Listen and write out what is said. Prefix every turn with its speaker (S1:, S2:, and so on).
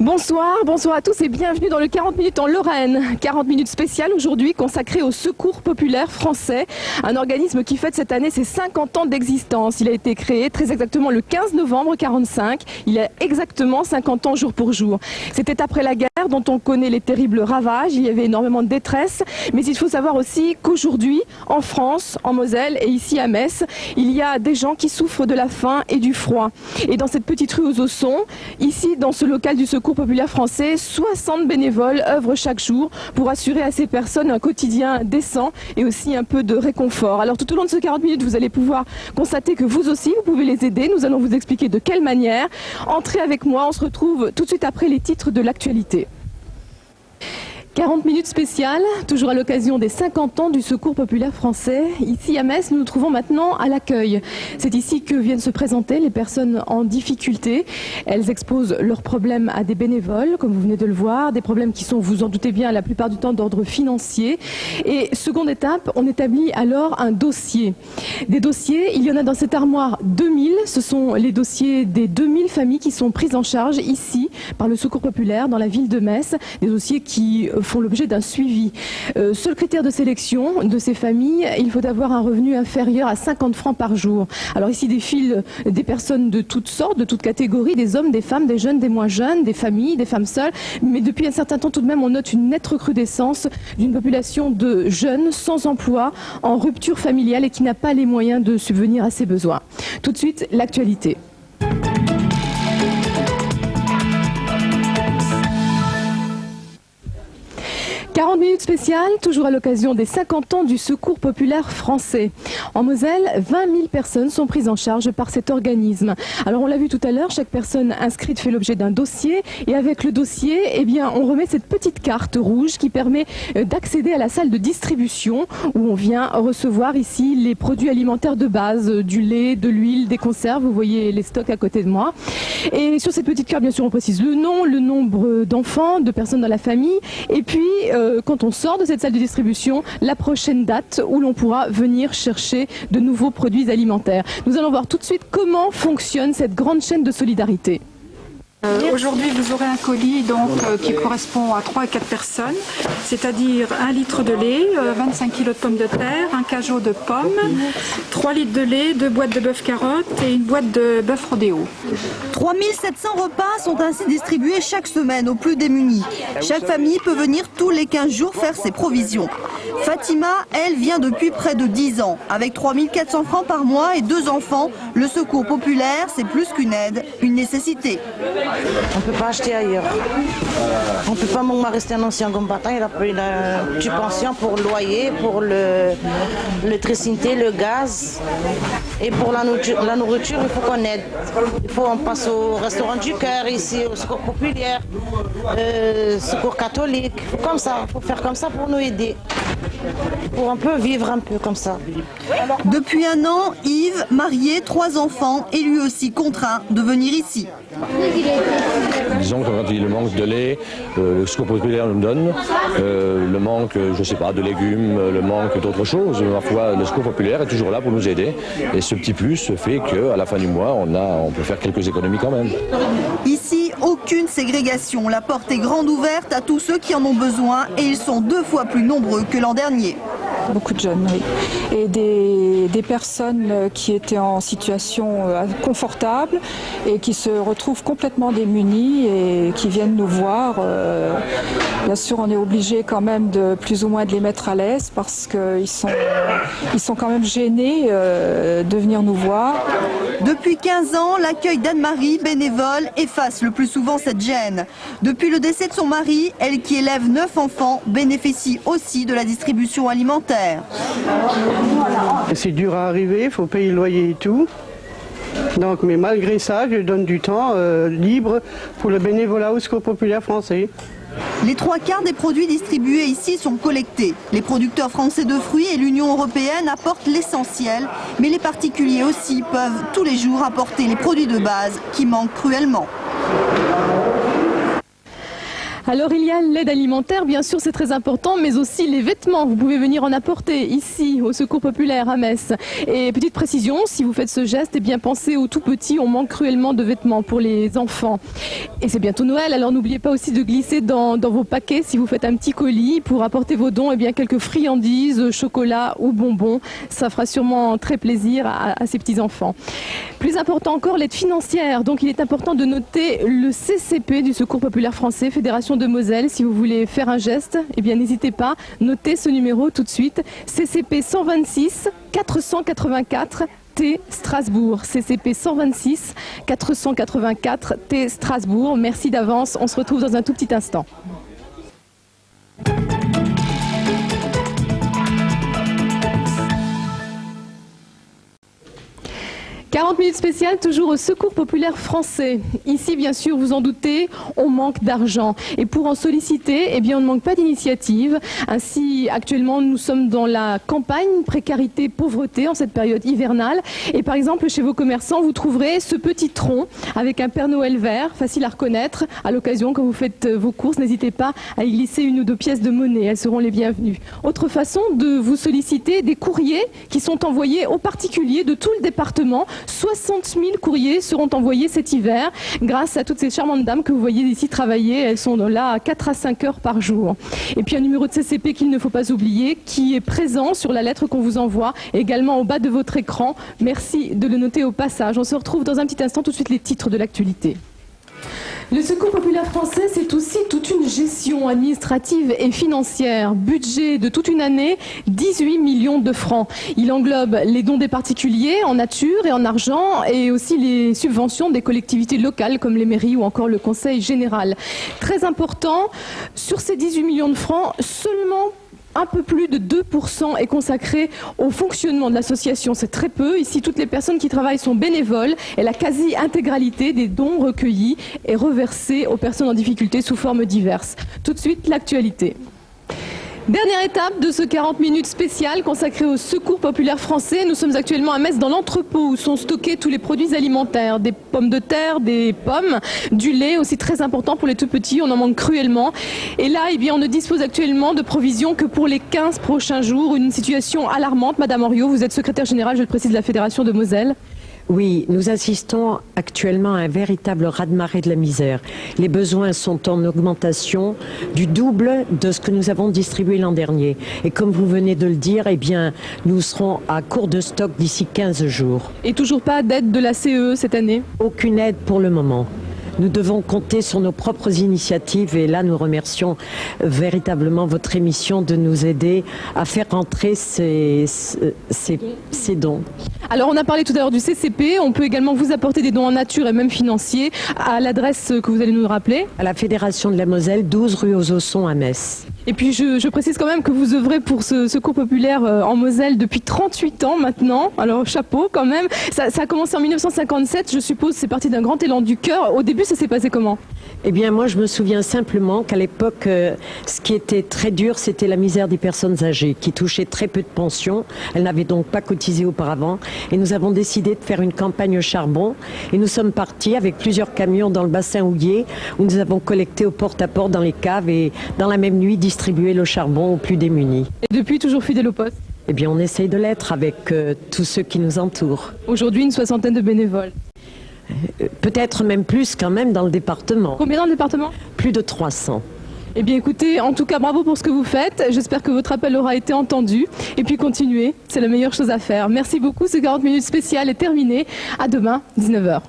S1: Bonsoir, bonsoir à tous et bienvenue dans le 40 minutes en Lorraine. 40 minutes spéciales aujourd'hui consacrées au Secours populaire français, un organisme qui fête cette année ses 50 ans d'existence. Il a été créé très exactement le 15 novembre 1945, il a exactement 50 ans jour pour jour. C'était après la guerre dont on connaît les terribles ravages, il y avait énormément de détresse, mais il faut savoir aussi qu'aujourd'hui, en France, en Moselle et ici à Metz, il y a des gens qui souffrent de la faim et du froid. Et dans cette petite rue aux Aussons, ici dans ce local du Secours populaire français, 60 bénévoles œuvrent chaque jour pour assurer à ces personnes un quotidien décent et aussi un peu de réconfort. Alors tout au long de ce 40 minutes, vous allez pouvoir constater que vous aussi, vous pouvez les aider. Nous allons vous expliquer de quelle manière. Entrez avec moi, on se retrouve tout de suite après les titres de l'actualité. 40 minutes spéciales, toujours à l'occasion des 50 ans du Secours populaire français. Ici à Metz, nous nous trouvons maintenant à l'accueil. C'est ici que viennent se présenter les personnes en difficulté. Elles exposent leurs problèmes à des bénévoles, comme vous venez de le voir, des problèmes qui sont, vous en doutez bien, la plupart du temps d'ordre financier. Et seconde étape, on établit alors un dossier. Des dossiers, il y en a dans cette armoire 2000. Ce sont les dossiers des 2000 familles qui sont prises en charge ici par le Secours populaire dans la ville de Metz. Des dossiers qui font l'objet d'un suivi. Seul critère de sélection de ces familles, il faut avoir un revenu inférieur à 50 francs par jour. Alors ici défilent des personnes de toutes sortes, de toutes catégories, des hommes, des femmes, des jeunes, des moins jeunes, des familles, des femmes seules. Mais depuis un certain temps tout de même, on note une nette recrudescence d'une population de jeunes sans emploi, en rupture familiale et qui n'a pas les moyens de subvenir à ses besoins. Tout de suite, l'actualité. 40 minutes spéciales, toujours à l'occasion des 50 ans du Secours populaire français. En Moselle, 20 000 personnes sont prises en charge par cet organisme. Alors on l'a vu tout à l'heure, chaque personne inscrite fait l'objet d'un dossier et avec le dossier, eh bien, on remet cette petite carte rouge qui permet d'accéder à la salle de distribution où on vient recevoir ici les produits alimentaires de base, du lait, de l'huile, des conserves. Vous voyez les stocks à côté de moi. Et sur cette petite carte, bien sûr, on précise le nom, le nombre d'enfants, de personnes dans la famille et puis quand on sort de cette salle de distribution, la prochaine date où l'on pourra venir chercher de nouveaux produits alimentaires. Nous allons voir tout de suite comment fonctionne cette grande chaîne de solidarité.
S2: Aujourd'hui, vous aurez un colis donc, qui correspond à 3 à 4 personnes, c'est-à-dire 1 litre de lait, 25 kg de pommes de terre, un cajot de pommes, 3 litres de lait, 2 boîtes de bœuf carotte et une boîte de bœuf rodéo.
S3: 3700 repas sont ainsi distribués chaque semaine aux plus démunis. Chaque famille peut venir tous les 15 jours faire ses provisions. Fatima, elle, vient depuis près de 10 ans. Avec 3400 francs par mois et 2 enfants, le Secours populaire, c'est plus qu'une aide, une nécessité.
S4: On ne peut pas acheter ailleurs. On ne peut pas, mon mari rester un ancien combattant, il a pris une petite pension pour le loyer, pour l'électricité, le gaz. Et pour la nourriture, il faut qu'on aide. On passe au restaurant du cœur ici, au Secours populaire, Secours catholique. Comme ça, il faut faire comme ça pour nous aider. Pour un peu vivre un peu comme ça.
S3: Depuis 1 an, Yves, marié, 3 enfants, est lui aussi contraint de venir ici.
S5: Disons que quand il y a le manque de lait, le Secours populaire nous donne, le manque, je ne sais pas, de légumes, le manque d'autres choses. Parfois, le Secours populaire est toujours là pour nous aider. Et ce petit plus fait qu'à la fin du mois, on peut faire quelques économies quand même.
S3: Ici, aucune ségrégation. La porte est grande ouverte à tous ceux qui en ont besoin et ils sont 2 fois plus nombreux que l'an dernier.
S2: Beaucoup de jeunes, oui. Et des personnes qui étaient en situation confortable et qui se retrouvent complètement démunies et qui viennent nous voir. Bien sûr, on est obligé quand même de plus ou moins de les mettre à l'aise parce qu'ils sont quand même gênés de venir nous voir.
S3: Depuis 15 ans, l'accueil d'Anne-Marie, bénévole, efface le plus souvent cette gêne. Depuis le décès de son mari, elle qui élève 9 enfants, bénéficie aussi de la distribution alimentaire.
S6: C'est dur à arriver, il faut payer le loyer et tout. Donc, mais malgré ça, je donne du temps libre pour le bénévolat au Secours populaire français.
S3: Les 3/4 des produits distribués ici sont collectés. Les producteurs français de fruits et l'Union européenne apportent l'essentiel, mais les particuliers aussi peuvent tous les jours apporter les produits de base qui manquent cruellement.
S1: Alors il y a l'aide alimentaire, bien sûr c'est très important, mais aussi les vêtements. Vous pouvez venir en apporter ici au Secours Populaire à Metz. Et petite précision, si vous faites ce geste, eh bien pensez aux tout petits, on manque cruellement de vêtements pour les enfants. Et c'est bientôt Noël, alors n'oubliez pas aussi de glisser dans vos paquets, si vous faites un petit colis, pour apporter vos dons, eh bien quelques friandises, chocolat ou bonbons. Ça fera sûrement très plaisir à ces petits enfants. Plus important encore, l'aide financière. Donc il est important de noter le CCP du Secours Populaire Français, Fédération de Moselle. Si vous voulez faire un geste, eh bien n'hésitez pas, notez ce numéro tout de suite. CCP 126 484 T Strasbourg. CCP 126 484 T Strasbourg. Merci d'avance, on se retrouve dans un tout petit instant. 40 minutes spéciales, toujours au Secours Populaire Français. Ici, bien sûr, vous en doutez, on manque d'argent. Et pour en solliciter, eh bien, on ne manque pas d'initiative. Ainsi, actuellement, nous sommes dans la campagne précarité, pauvreté en cette période hivernale. Et par exemple, chez vos commerçants, vous trouverez ce petit tronc avec un Père Noël vert, facile à reconnaître. À l'occasion, quand vous faites vos courses, n'hésitez pas à y glisser 1 ou 2 pièces de monnaie. Elles seront les bienvenues. Autre façon de vous solliciter, des courriers qui sont envoyés aux particuliers de tout le département. 60 000 courriers seront envoyés cet hiver grâce à toutes ces charmantes dames que vous voyez ici travailler. Elles sont là 4 à 5 heures par jour. Et puis un numéro de CCP qu'il ne faut pas oublier qui est présent sur la lettre qu'on vous envoie, également au bas de votre écran. Merci de le noter au passage. On se retrouve dans un petit instant, tout de suite les titres de l'actualité. Le Secours Populaire Français, c'est aussi toute une gestion administrative et financière. Budget de toute une année, 18 millions de francs. Il englobe les dons des particuliers en nature et en argent et aussi les subventions des collectivités locales comme les mairies ou encore le Conseil général. Très important, sur ces 18 millions de francs, seulement un peu plus de 2% est consacré au fonctionnement de l'association. C'est très peu. Ici, toutes les personnes qui travaillent sont bénévoles et la quasi-intégralité des dons recueillis est reversée aux personnes en difficulté sous formes diverses. Tout de suite, l'actualité. Dernière étape de ce 40 minutes spécial consacré au Secours Populaire Français. Nous sommes actuellement à Metz dans l'entrepôt où sont stockés tous les produits alimentaires, des pommes de terre, des pommes, du lait aussi très important pour les tout petits, on en manque cruellement. Et là, eh bien, on ne dispose actuellement de provisions que pour les 15 prochains jours. Une situation alarmante. Madame Henriot, vous êtes secrétaire générale, je le précise, de la Fédération de Moselle.
S7: Oui, nous assistons actuellement à un véritable raz-de-marée de la misère. Les besoins sont en augmentation du double de ce que nous avons distribué l'an dernier. Et comme vous venez de le dire, eh bien, nous serons à court de stock d'ici 15 jours.
S1: Et toujours pas d'aide de la CE cette année?
S7: Aucune aide pour le moment. Nous devons compter sur nos propres initiatives et là nous remercions véritablement votre émission de nous aider à faire rentrer ces dons.
S1: Alors on a parlé tout à l'heure du CCP, on peut également vous apporter des dons en nature et même financiers à l'adresse que vous allez nous rappeler.
S7: À la Fédération de la Moselle, 12 rue aux Ossons à Metz.
S1: Et puis je précise quand même que vous œuvrez pour ce Secours Populaire en Moselle depuis 38 ans maintenant, alors chapeau quand même. Ça a commencé en 1957, je suppose c'est parti d'un grand élan du cœur. Au début ça s'est passé comment?
S7: Eh bien moi je me souviens simplement qu'à l'époque ce qui était très dur c'était la misère des personnes âgées qui touchaient très peu de pensions. Elles n'avaient donc pas cotisé auparavant et nous avons décidé de faire une campagne au charbon et nous sommes partis avec plusieurs camions dans le bassin houiller où nous avons collecté au porte-à-porte dans les caves et dans la même nuit distribué le charbon aux plus démunis.
S1: Et depuis toujours fidèle au poste?
S7: Eh bien on essaye de l'être avec tous ceux qui nous entourent.
S1: Aujourd'hui une 60aine de bénévoles.
S7: Peut-être même plus quand même dans le département.
S1: Combien dans le département?
S7: Plus de 300.
S1: Eh bien écoutez, en tout cas bravo pour ce que vous faites. J'espère que votre appel aura été entendu. Et puis continuez, c'est la meilleure chose à faire. Merci beaucoup, ce 40 minutes spécial est terminé. À demain, 19h.